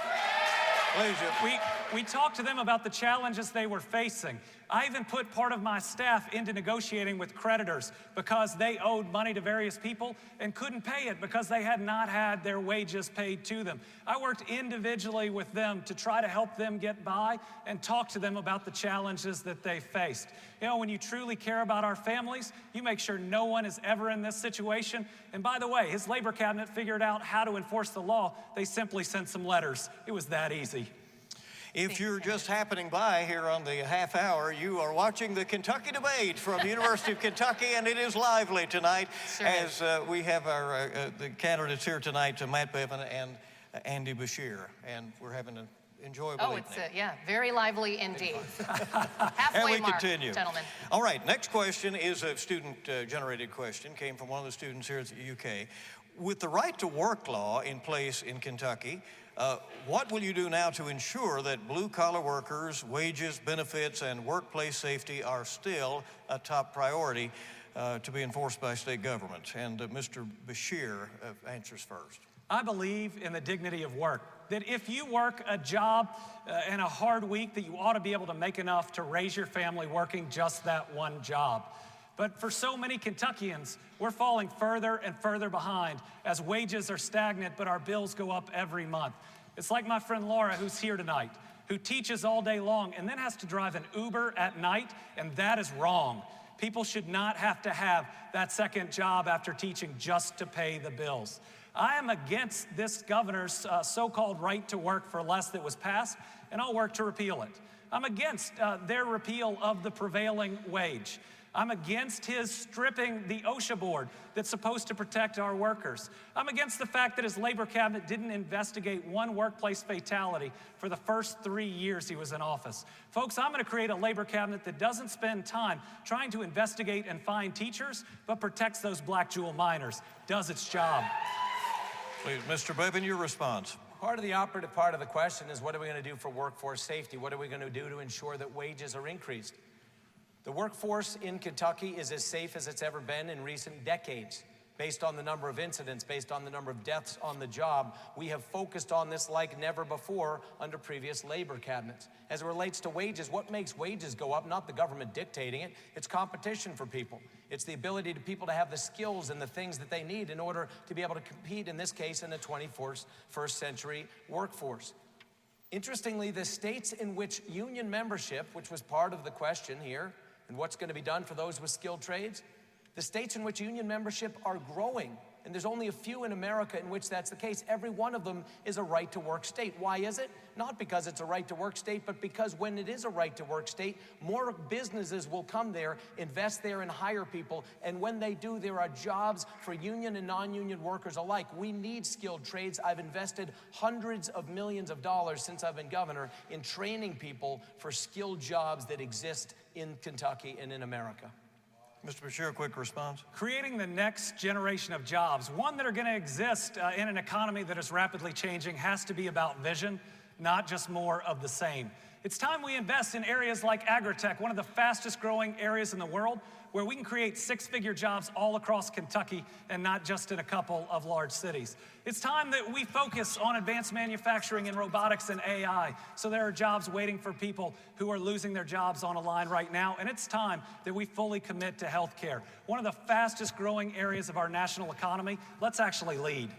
We talked to them about the challenges they were facing. I even put part of my staff into negotiating with creditors because they owed money to various people and couldn't pay it because they had not had their wages paid to them. I worked individually with them to try to help them get by and talk to them about the challenges that they faced. You know, when you truly care about our families, you make sure no one is ever in this situation. And by the way, his labor cabinet figured out how to enforce the law. They simply sent some letters. It was that easy. If you're just happening by here on the half hour, you are watching the Kentucky debate from the University of Kentucky, and it is lively tonight as we have our the candidates here tonight, Matt Bevin and Andy Beshear, and we're having an enjoyable evening. Yeah, very lively indeed. Halfway and we mark, continue. Gentlemen. All right, next question is a student-generated question, came from one of the students here at the UK. With the right to work law in place in Kentucky, what will you do now to ensure that blue-collar workers' wages, benefits, and workplace safety are still a top priority to be enforced by state government? And Mr. Beshear answers first. I believe in the dignity of work, that if you work a job and a hard week, that you ought to be able to make enough to raise your family working just that one job. But for so many Kentuckians, we're falling further and further behind as wages are stagnant, but our bills go up every month. It's like my friend Laura, who's here tonight, who teaches all day long and then has to drive an Uber at night, and that is wrong. People should not have to have that second job after teaching just to pay the bills. I am against this governor's so-called right to work for less that was passed, and I'll work to repeal it. I'm against their repeal of the prevailing wage. I'm against his stripping the OSHA board that's supposed to protect our workers. I'm against the fact that his labor cabinet didn't investigate one workplace fatality for the first 3 years he was in office. Folks, I'm gonna create a labor cabinet that doesn't spend time trying to investigate and find teachers, but protects those black jewel miners, does its job. Please, Mr. Bevin, your response. Part of the operative part of the question is, what are we going to do for workforce safety? What are we going to do to ensure that wages are increased? The workforce in Kentucky is as safe as it's ever been in recent decades. Based on the number of incidents, based on the number of deaths on the job, we have focused on this like never before under previous labor cabinets. As it relates to wages, what makes wages go up? Not the government dictating it, it's competition for people. It's the ability to people to have the skills and the things that they need in order to be able to compete, in this case, in the 21st century workforce. Interestingly, the states in which union membership, which was part of the question here, and what's going to be done for those with skilled trades, the states in which union membership are growing, and there's only a few in America in which that's the case. Every one of them is a right-to-work state. Why is it? Not because it's a right-to-work state, but because when it is a right-to-work state, more businesses will come there, invest there, and hire people. And when they do, there are jobs for union and non-union workers alike. We need skilled trades. I've invested hundreds of millions of dollars since I've been governor in training people for skilled jobs that exist in Kentucky and in America. Mr. Beshear, a quick response. Creating the next generation of jobs, one that are going to exist in an economy that is rapidly changing, has to be about vision, not just more of the same. It's time we invest in areas like agri-tech, one of the fastest growing areas in the world, where we can create six-figure jobs all across Kentucky and not just in a couple of large cities. It's time that we focus on advanced manufacturing and robotics and AI, so there are jobs waiting for people who are losing their jobs on a line right now. And it's time that we fully commit to healthcare, one of the fastest growing areas of our national economy. Let's actually lead.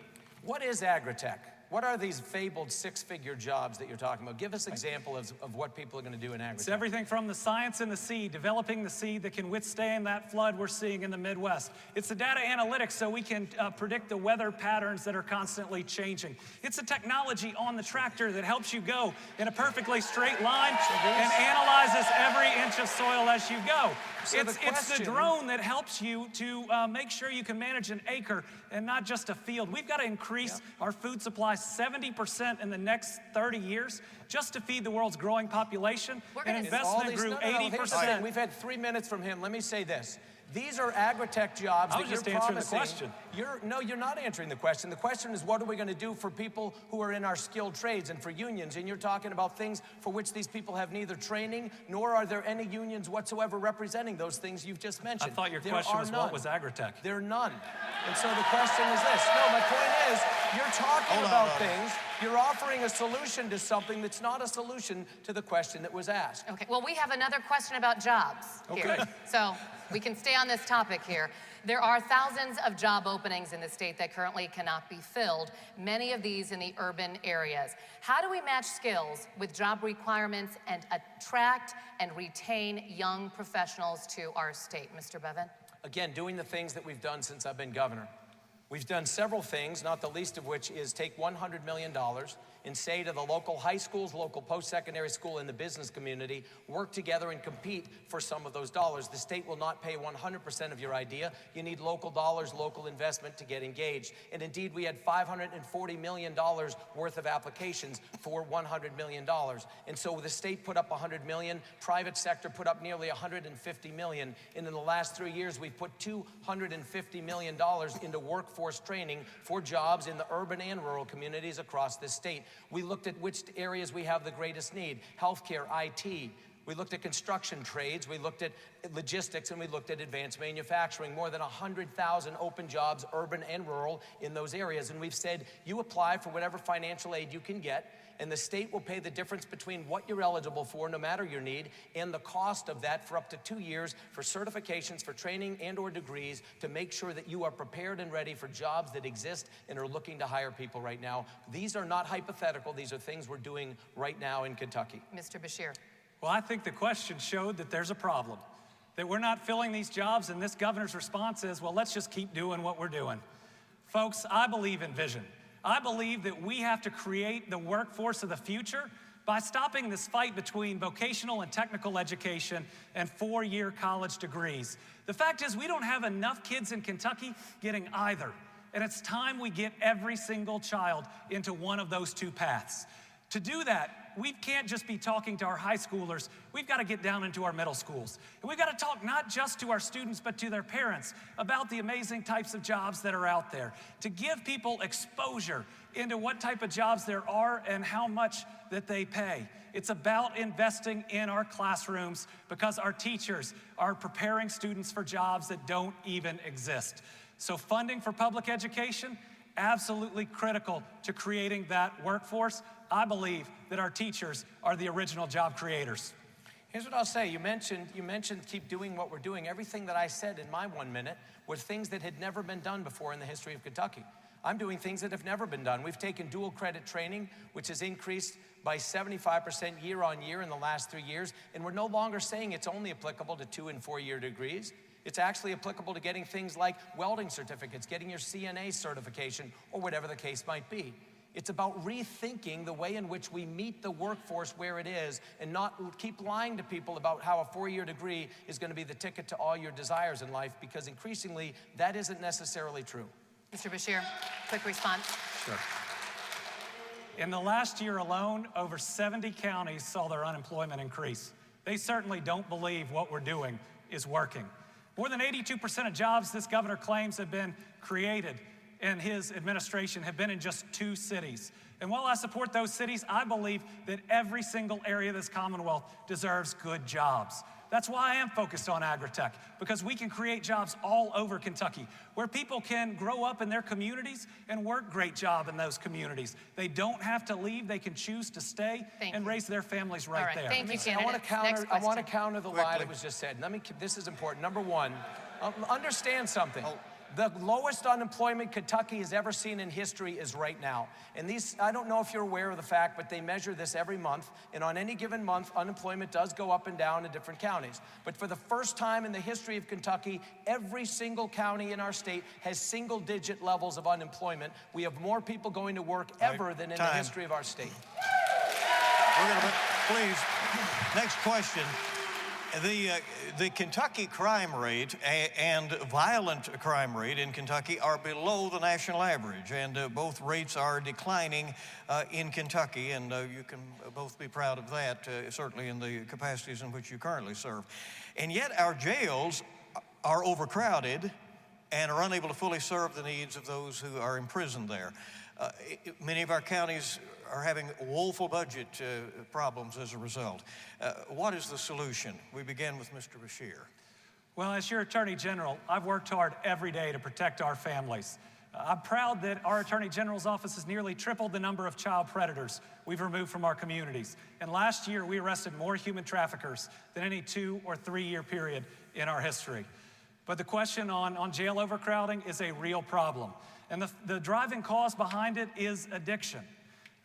What is agri-tech? What are these fabled six-figure jobs that you're talking about? Give us an example of what people are going to do in agri-tech. It's everything from the science in the seed, developing the seed that can withstand that flood we're seeing in the Midwest. It's the data analytics so we can predict the weather patterns that are constantly changing. It's the technology on the tractor that helps you go in a perfectly straight line and analyzes every inch of soil as you go. So it's the drone that helps you to make sure you can manage an acre and not just a field. We've got to increase our food supply 70% in the next 30 years just to feed the world's growing population. And investment grew 80%. We've had 3 minutes from him. Let me say this. These are agri-tech jobs that you're promising. I was just answering the question. No, you're not answering the question. The question is, what are we going to do for people who are in our skilled trades and for unions? And you're talking about things for which these people have neither training, nor are there any unions whatsoever representing those things you've just mentioned. I thought your question was, what was agri-tech? There are none. And so the question is this. No, my point is, you're talking about things. You're offering a solution to something that's not a solution to the question that was asked. Okay, well, we have another question about jobs here. Okay. So we can stay on this topic here. There are thousands of job openings in the state that currently cannot be filled, many of these in the urban areas. How do we match skills with job requirements and attract and retain young professionals to our state? Mr. Bevin? Again, doing the things that we've done since I've been governor. We've done several things, not the least of which is take $100 million and say to the local high schools, local post-secondary school, and the business community, work together and compete for some of those dollars. The state will not pay 100% of your idea. You need local dollars, local investment to get engaged. And indeed, we had $540 million worth of applications for $100 million. And so the state put up $100 million, private sector put up nearly $150 million. And in the last 3 years, we've put $250 million into workforce training for jobs in the urban and rural communities across this state. We looked at which areas we have the greatest need: healthcare, IT. We looked at construction trades, we looked at logistics, and we looked at advanced manufacturing. More than 100,000 open jobs, urban and rural, in those areas. And we've said, you apply for whatever financial aid you can get, and the state will pay the difference between what you're eligible for, no matter your need, and the cost of that for up to 2 years for certifications, for training and or degrees, to make sure that you are prepared and ready for jobs that exist and are looking to hire people right now. These are not hypothetical. These are things we're doing right now in Kentucky. Mr. Beshear. Well, I think the question showed that there's a problem, that we're not filling these jobs, and this governor's response is, well, let's just keep doing what we're doing. Folks, I believe in vision. I believe that we have to create the workforce of the future by stopping this fight between vocational and technical education and four-year college degrees. The fact is, we don't have enough kids in Kentucky getting either. And it's time we get every single child into one of those two paths. To do that, we can't just be talking to our high schoolers. We've got to get down into our middle schools. And we've got to talk not just to our students, but to their parents about the amazing types of jobs that are out there, to give people exposure into what type of jobs there are and how much that they pay. It's about investing in our classrooms because our teachers are preparing students for jobs that don't even exist. So funding for public education, absolutely critical to creating that workforce. I believe that our teachers are the original job creators. Here's what I'll say. You mentioned keep doing what we're doing. Everything that I said in my 1 minute were things that had never been done before in the history of Kentucky. I'm doing things that have never been done. We've taken dual credit training, which has increased by 75% year on year in the last 3 years, and we're no longer saying it's only applicable to 2- and 4-year degrees. It's actually applicable to getting things like welding certificates, getting your CNA certification, or whatever the case might be. It's about rethinking the way in which we meet the workforce where it is and not keep lying to people about how a 4-year degree is going to be the ticket to all your desires in life, because increasingly that isn't necessarily true. Mr. Beshear, quick response. Sure. In the last year alone, over 70 counties saw their unemployment increase. They certainly don't believe what we're doing is working. More than 82% of jobs this governor claims have been created in his administration have been in just 2 cities. And while I support those cities, I believe that every single area of this Commonwealth deserves good jobs. That's why I am focused on agritech, because we can create jobs all over Kentucky where people can grow up in their communities and work great job in those communities. They don't have to leave. They can choose to stay and raise their families right there. Thank you, I want to counter the lie that was just said. This is important. Number one, understand something. The lowest unemployment Kentucky has ever seen in history is right now. And I don't know if you're aware of the fact, but they measure this every month. And on any given month, unemployment does go up and down in different counties. But for the first time in the history of Kentucky, every single county in our state has single-digit levels of unemployment. We have more people going to work ever than in the history of our state. We're going to, please, next question. The Kentucky crime rate and violent crime rate in Kentucky are below the national average, and both rates are declining in Kentucky, and you can both be proud of that, certainly in the capacities in which you currently serve. And yet our jails are overcrowded and are unable to fully serve the needs of those who are imprisoned there. Many of our counties are having woeful budget problems as a result. What is the solution? We begin with Mr. Beshear. Well, as your Attorney General, I've worked hard every day to protect our families. I'm proud that our Attorney General's office has nearly tripled the number of child predators we've removed from our communities. And last year, we arrested more human traffickers than any 2- or 3-year period in our history. But the question on jail overcrowding is a real problem. And the driving cause behind it is addiction.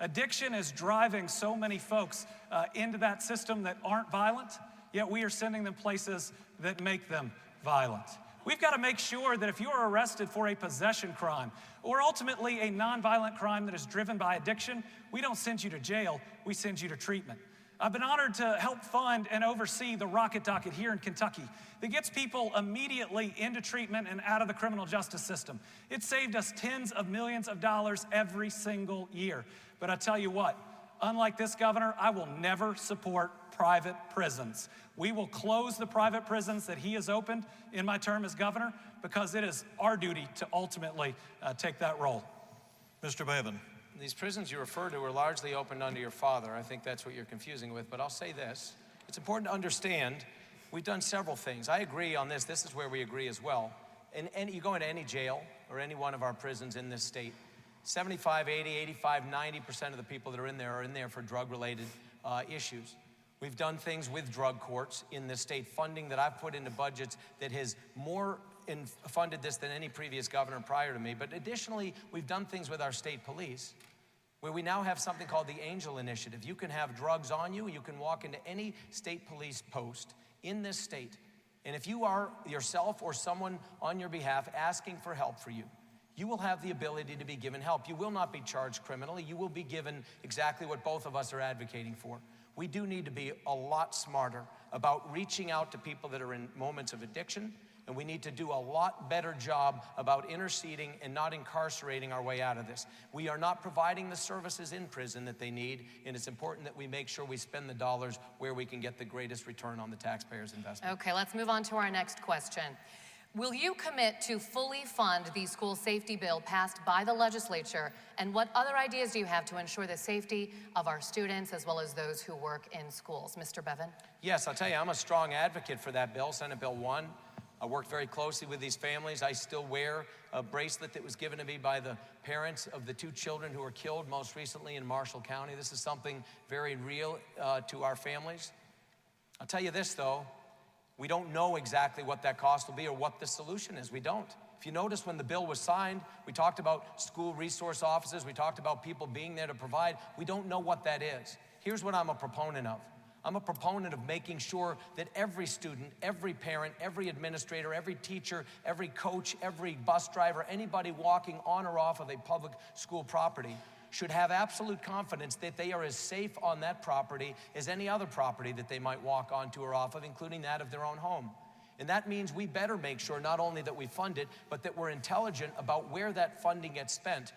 Addiction is driving so many folks into that system that aren't violent, yet we are sending them places that make them violent. We've got to make sure that if you are arrested for a possession crime or ultimately a nonviolent crime that is driven by addiction, we don't send you to jail, we send you to treatment. I've been honored to help fund and oversee the Rocket Docket here in Kentucky that gets people immediately into treatment and out of the criminal justice system. It saved us tens of millions of dollars every single year. But I tell you what, unlike this governor, I will never support private prisons. We will close the private prisons that he has opened in my term as governor because it is our duty to ultimately take that role. Mr. Bevin. These prisons you refer to were largely opened under your father. I think that's what you're confusing with, but I'll say this. It's important to understand we've done several things. I agree on this. This is where we agree as well. And you go into any jail or any one of our prisons in this state, 75, 80, 85, 90% of the people that are in there for drug-related issues. We've done things with drug courts in this state, funding that I've put into budgets that has more funded this than any previous governor prior to me. But additionally, we've done things with our state police, where we now have something called the Angel Initiative. You can have drugs on you. You can walk into any state police post in this state. And if you are yourself or someone on your behalf asking for help for you, you will have the ability to be given help. You will not be charged criminally. You will be given exactly what both of us are advocating for. We do need to be a lot smarter about reaching out to people that are in moments of addiction, and we need to do a lot better job about interceding and not incarcerating our way out of this. We are not providing the services in prison that they need, and it's important that we make sure we spend the dollars where we can get the greatest return on the taxpayer's investment. Okay, let's move on to our next question. Will you commit to fully fund the school safety bill passed by the legislature? And what other ideas do you have to ensure the safety of our students as well as those who work in schools? Mr. Bevin? Yes, I'll tell you, I'm a strong advocate for that bill, Senate Bill 1. I worked very closely with these families. I still wear a bracelet that was given to me by the parents of the 2 children who were killed most recently in Marshall County. This is something very real to our families. I'll tell you this, though. We don't know exactly what that cost will be or what the solution is. We don't. If you notice, when the bill was signed, we talked about school resource officers. We talked about people being there to provide. We don't know what that is. Here's what I'm a proponent of. I'm a proponent of making sure that every student, every parent, every administrator, every teacher, every coach, every bus driver, anybody walking on or off of a public school property should have absolute confidence that they are as safe on that property as any other property that they might walk onto or off of, including that of their own home. And that means we better make sure not only that we fund it, but that we're intelligent about where that funding gets spent,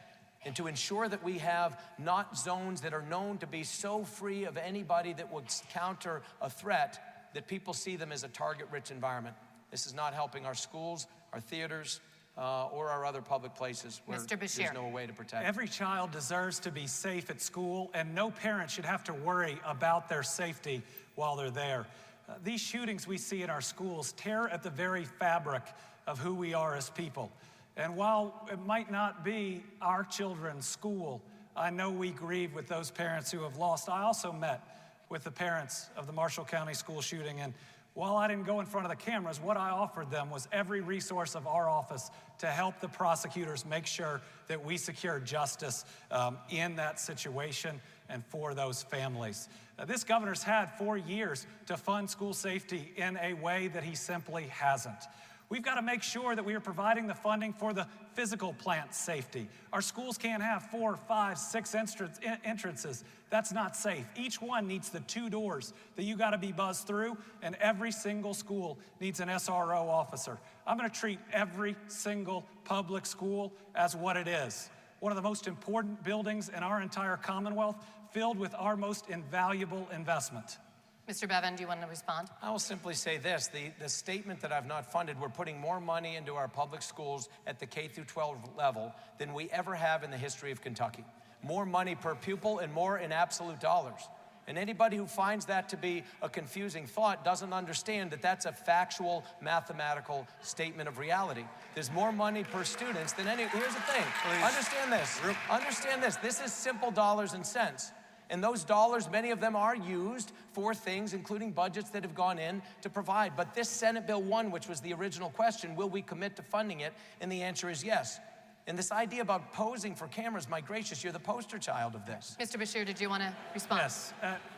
and to ensure that we have not zones that are known to be so free of anybody that would counter a threat that people see them as a target-rich environment. This is not helping our schools, our theaters, or our other public places where there's no way to protect. Every child deserves to be safe at school, and no parent should have to worry about their safety while they're there. These shootings we see in our schools tear at the very fabric of who we are as people. And while it might not be our children's school, I know we grieve with those parents who have lost. I also met with the parents of the Marshall County school shooting, and while I didn't go in front of the cameras, what I offered them was every resource of our office to help the prosecutors make sure that we secure justice in that situation and for those families. This governor's had 4 years to fund school safety in a way that he simply hasn't. We've got to make sure that we are providing the funding for the physical plant safety. Our schools can't have 4, 5, 6 entrances. That's not safe. Each one needs the 2 doors that you got to be buzzed through, and every single school needs an SRO officer. I'm going to treat every single public school as what it is. One of the most important buildings in our entire Commonwealth, filled with our most invaluable investment. Mr. Bevin, do you want to respond? I will simply say this, the statement that I've not funded, we're putting more money into our public schools at the K through 12 level than we ever have in the history of Kentucky. More money per pupil and more in absolute dollars. And anybody who finds that to be a confusing thought doesn't understand that that's a factual, mathematical statement of reality. There's more money per students than any. Here's the thing. Please. Understand this. Understand this. This is simple dollars and cents. And those dollars, many of them are used for things, including budgets that have gone in to provide. But this Senate Bill 1, which was the original question, will we commit to funding it? And the answer is yes. And this idea about posing for cameras, my gracious, you're the poster child of this. Mr. Beshear, did you want to respond? Yes.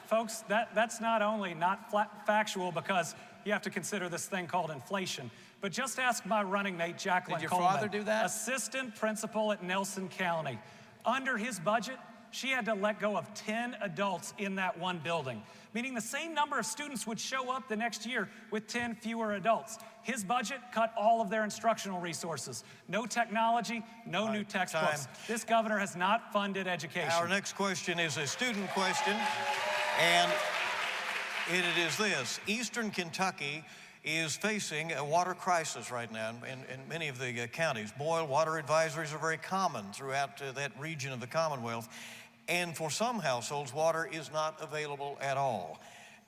Folks, that's not only not factual, because you have to consider this thing called inflation, but just ask my running mate, Jacqueline Did your Coleman, father do that? assistant principal at Nelson County. Under his budget, she had to let go of 10 adults in that one building, meaning the same number of students would show up the next year with 10 fewer adults. His budget cut all of their instructional resources. No technology, no new textbooks. This governor has not funded education. Our next question is a student question, and it is this. Eastern Kentucky is facing a water crisis right now in many of the counties. Boil water advisories are very common throughout that region of the Commonwealth. And for some households, water is not available at all.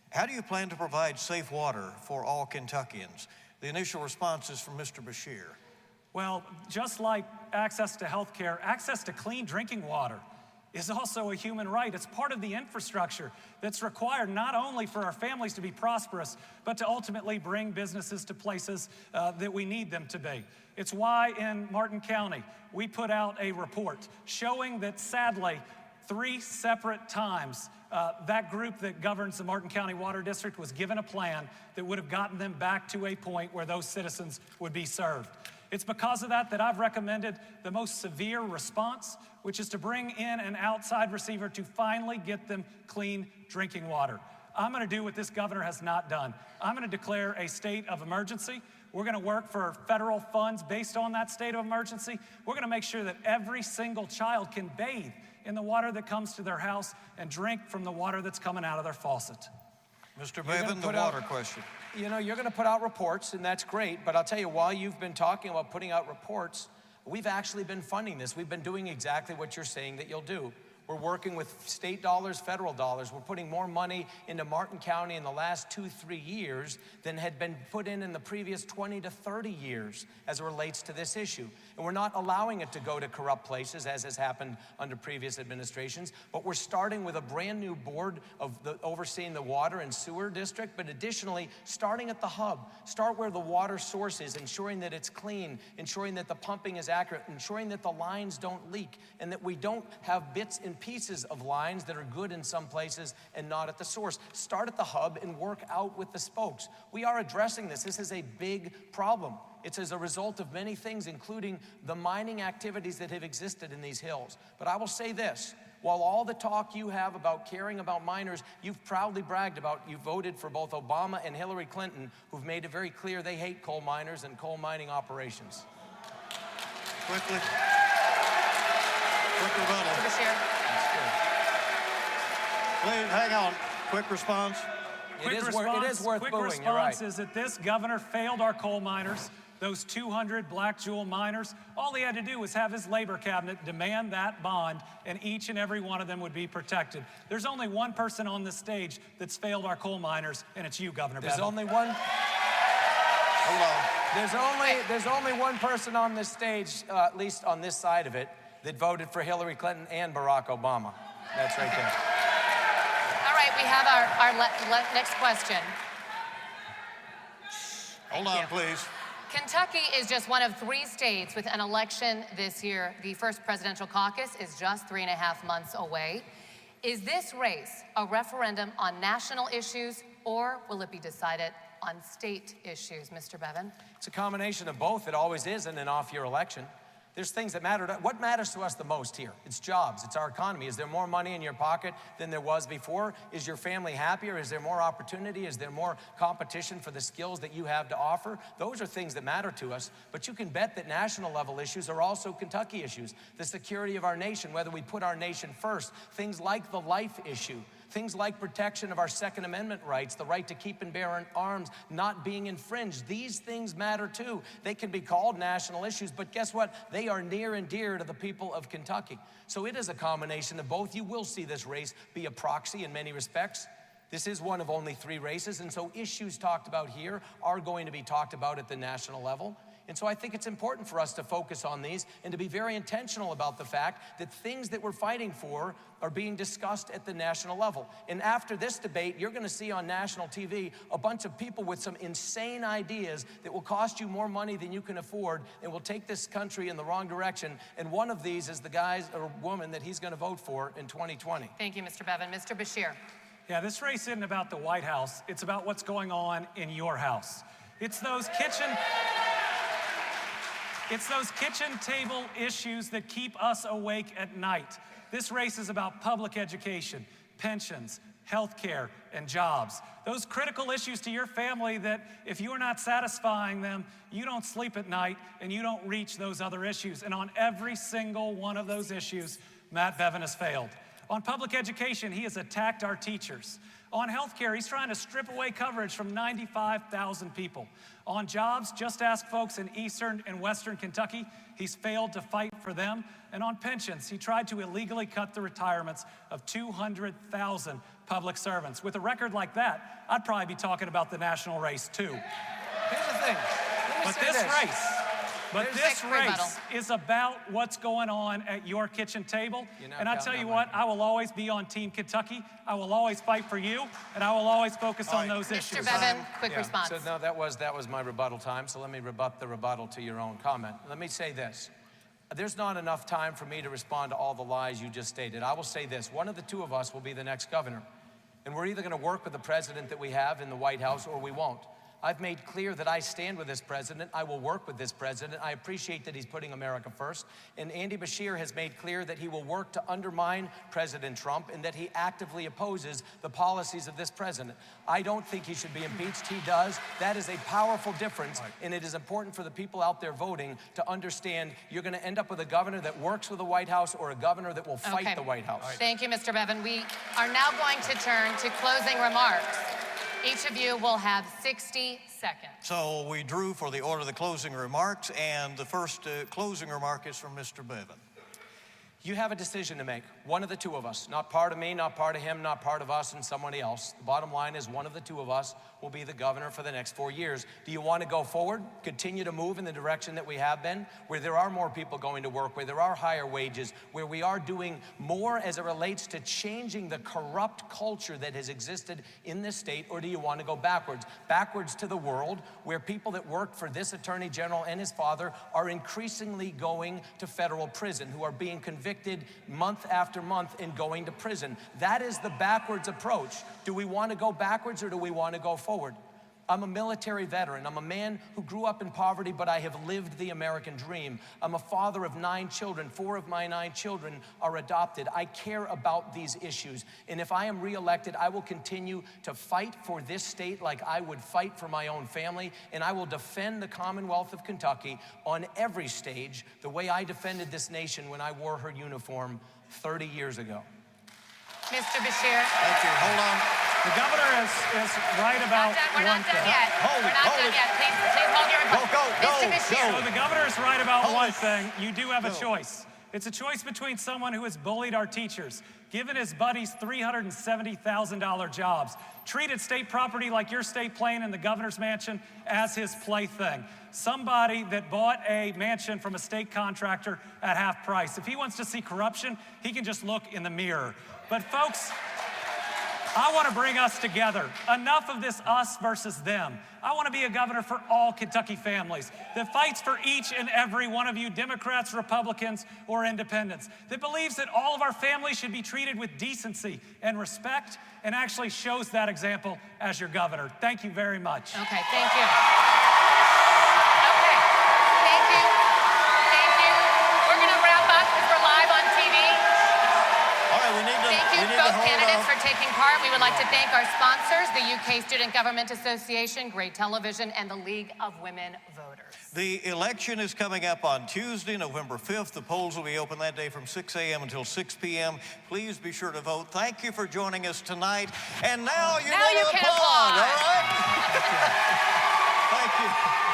How do you plan to provide safe water for all Kentuckians? The initial response is from Mr. Beshear. Well, just like access to health care, access to clean drinking water is also a human right. It's part of the infrastructure that's required not only for our families to be prosperous, but to ultimately bring businesses to places that we need them to be. It's why in Martin County, we put out a report showing that sadly, 3 separate times, that group that governs the Martin County Water District was given a plan that would have gotten them back to a point where those citizens would be served. It's because of that that I've recommended the most severe response, which is to bring in an outside receiver to finally get them clean drinking water. I'm gonna do what this governor has not done. I'm gonna declare a state of emergency. We're gonna work for federal funds based on that state of emergency. We're gonna make sure that every single child can bathe in the water that comes to their house and drink from the water that's coming out of their faucet. Mr. Bevin, the water question. You know, you're going to put out reports, and that's great, but I'll tell you, while you've been talking about putting out reports, we've actually been funding this. We've been doing exactly what you're saying that you'll do. We're working with state dollars, federal dollars. We're putting more money into Martin County in the last 2-3 years than had been put in the previous 20 to 30 years as it relates to this issue. And we're not allowing it to go to corrupt places, as has happened under previous administrations, but we're starting with a brand new board overseeing the water and sewer district, but additionally, starting at the hub. Start where the water source is, ensuring that it's clean, ensuring that the pumping is accurate, ensuring that the lines don't leak, and that we don't have bits and pieces of lines that are good in some places and not at the source. Start at the hub and work out with the spokes. We are addressing this. This is a big problem. It's as a result of many things, including the mining activities that have existed in these hills. But I will say this, while all the talk you have about caring about miners, you've proudly bragged about, you voted for both Obama and Hillary Clinton, who've made it very clear they hate coal miners and coal mining operations. Quickly. Quick rebuttal. Please, hang on. Quick response. It is worth booing, you're right. Quick response is that this governor failed our coal miners, those 200 Black Jewel miners. All he had to do was have his labor cabinet demand that bond, and each and every one of them would be protected. There's only one person on this stage that's failed our coal miners, and it's you, Governor Bevin. There's only one? Hello. There's only one person on this stage, at least on this side of it, that voted for Hillary Clinton and Barack Obama. That's right there. All right, we have our next question. Hold on, please. Kentucky is just one of 3 states with an election this year. The first presidential caucus is just 3.5 months away. Is this race a referendum on national issues, or will it be decided on state issues, Mr. Bevin? It's a combination of both. It always is in an off-year election. There's things that matter. What matters to us the most here? It's jobs. It's our economy. Is there more money in your pocket than there was before? Is your family happier? Is there more opportunity? Is there more competition for the skills that you have to offer? Those are things that matter to us. But you can bet that national level issues are also Kentucky issues. The security of our nation, whether we put our nation first. Things like the life issue. Things like protection of our Second Amendment rights, the right to keep and bear arms not being infringed. These things matter too. They can be called national issues, but guess what? They are near and dear to the people of Kentucky. So it is a combination of both. You will see this race be a proxy in many respects. This is one of only 3 races, and so issues talked about here are going to be talked about at the national level. And so I think it's important for us to focus on these and to be very intentional about the fact that things that we're fighting for are being discussed at the national level. And after this debate, you're going to see on national TV a bunch of people with some insane ideas that will cost you more money than you can afford and will take this country in the wrong direction. And one of these is the guy or woman that he's going to vote for in 2020. Thank you, Mr. Bevin. Mr. Beshear. Yeah, this race isn't about the White House. It's about what's going on in your house. It's those kitchen table issues that keep us awake at night. This race is about public education, pensions, health care, and jobs. Those critical issues to your family that if you're not satisfying them, you don't sleep at night and you don't reach those other issues. And on every single one of those issues, Matt Bevin has failed. On public education, he has attacked our teachers. On healthcare, he's trying to strip away coverage from 95,000 people. On jobs, just ask folks in Eastern and Western Kentucky, he's failed to fight for them. And on pensions, he tried to illegally cut the retirements of 200,000 public servants. With a record like that, I'd probably be talking about the national race too. Here's the thing. But this race is about what's going on at your kitchen table. And I tell you what, I will always be on Team Kentucky. I will always fight for you, and I will always focus on those issues. Mr. Bevin, quick response. So no, that was my rebuttal time, so let me rebut the rebuttal to your own comment. Let me say this. There's not enough time for me to respond to all the lies you just stated. I will say this. One of the 2 of us will be the next governor, and we're either going to work with the president that we have in the White House or we won't. I've made clear that I stand with this president. I will work with this president. I appreciate that he's putting America first. And Andy Beshear has made clear that he will work to undermine President Trump and that he actively opposes the policies of this president. I don't think he should be impeached. He does. That is a powerful difference, and it is important for the people out there voting to understand you're going to end up with a governor that works with the White House or a governor that will fight the White House. Thank you, Mr. Bevin. We are now going to turn to closing remarks. Each of you will have 60 seconds. So we drew for the order of the closing remarks, and the first closing remark is from Mr. Bevin. You have a decision to make, one of the two of us. Not part of me, not part of him, not part of us and somebody else. The bottom line is one of the two of us will be the governor for the next 4 years. Do you want to go forward, continue to move in the direction that we have been, where there are more people going to work, where there are higher wages, where we are doing more as it relates to changing the corrupt culture that has existed in this state, or do you want to go backwards? Backwards to the world where people that worked for this attorney general and his father are increasingly going to federal prison, who are being convicted month after month and going to prison. That is the backwards approach. Do we want to go backwards or do we want to go forward? I'm a military veteran. I'm a man who grew up in poverty, but I have lived the American dream. I'm a father of 9 children. 4 of my 9 children are adopted. I care about these issues. And if I am reelected, I will continue to fight for this state like I would fight for my own family. And I will defend the Commonwealth of Kentucky on every stage the way I defended this nation when I wore her uniform 30 years ago. Mr. Beshear. Thank you. Hold on. The governor is right about We're not done yet. Hold it, We're not hold done it. yet. Please hold your applause. Go, Mr. Beshear. So the governor is right about Hold one it. thing. You do have a Go. choice. It's a choice between someone who has bullied our teachers, given his buddies $370,000 jobs, treated state property like your state plane in the governor's mansion as his plaything, somebody that bought a mansion from a state contractor at half price. If he wants to see corruption, he can just look in the mirror. But folks, I want to bring us together. Enough of this us versus them. I want to be a governor for all Kentucky families that fights for each and every one of you, Democrats, Republicans, or independents, that believes that all of our families should be treated with decency and respect, and actually shows that example as your governor. Thank you very much. Okay, thank you. Okay, thank you. Thank you. We're going to wrap up because we're live on TV. All right, we need to Thank you, we need to both hold candidates, on. for taking part. We would like to thank our sponsors, the UK Student Government Association, Great Television, and the League of Women Voters. The election is coming up on Tuesday, November 5th. The polls will be open that day from 6 a.m. until 6 p.m. Please be sure to vote. Thank you for joining us tonight. And now you're going to can applaud, applaud. all right? Thank you.